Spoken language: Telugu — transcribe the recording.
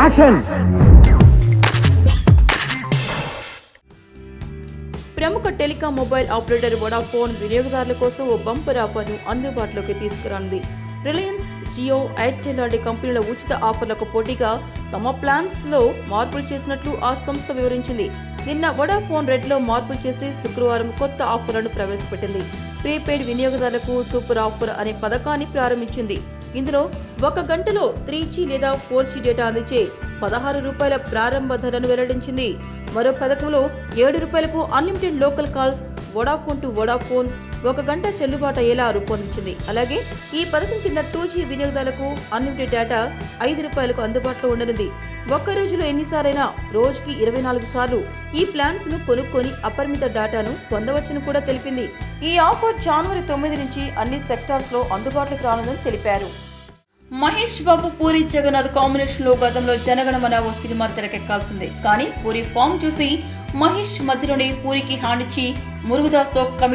యాక్షన్. ప్రముఖ టెలికాం మొబైల్ ఆపరేటర్ వొడాఫోన్ వినియోగదారుల కోసం ఓ బంపర్ ఆఫర్ను అందుబాటులోకి తీసుకురానుంది. రిలయన్స్, జియో, ఎయిర్టెల్ లాంటి కంపెనీల ఉచిత ఆఫర్లకు పోటీగా తమ ప్లాన్స్ లో మార్పులు చేసినట్లు ఆ సంస్థ వివరించింది. నిన్న వొడాఫోన్ రెడ్ లో మార్పులు చేసి శుక్రవారం కొత్త ఆఫర్లను ప్రవేశపెట్టింది. ప్రీపెయిడ్ వినియోగదారులకు సూపర్ ఆఫర్ అనే పథకాన్ని ప్రారంభించింది. ఇందులో 1 గంటలో 3G లేదా 4G డేటా అందించే ₹16 ప్రారంభ ధరను వెల్లడించింది. మరో పథకంలో ₹7కు unlimited local calls Vodafone to Vodafone 1 గంట చెల్లుబాటు అయ్యేలా రూపొందించింది. అలాగే ఈ పథకం కింద 2G వినియోగదారులకు అన్లిమిటెడ్ డేటా ₹5కు అందుబాటులో ఉండనుంది. ఒక్క రోజులో ఎన్నిసార్లైనా రోజుకి 24 సార్లు ఈ ప్లాన్స్ ను కొనుక్కొని అపరిమిత డేటాను పొందవచ్చని కూడా తెలిపింది. ఈ ఆఫర్ జనవరి 9 నుంచి అన్ని సెక్టార్స్ లో అందుబాటులోకి రానుందని తెలిపారు. మహేష్ బాబు, పూరి జగన్నాథ్ కాంబినేషన్ లో గతంలో జనగణమన ఓ సినిమా తెరకెక్కాల్సిందే. కానీ పూరి ఫామ్ చూసి మహేష్ మధ్యలోనే పూరికి హ్యాండ్ ఇచ్చి మురుగుదాస్ తో కమిట్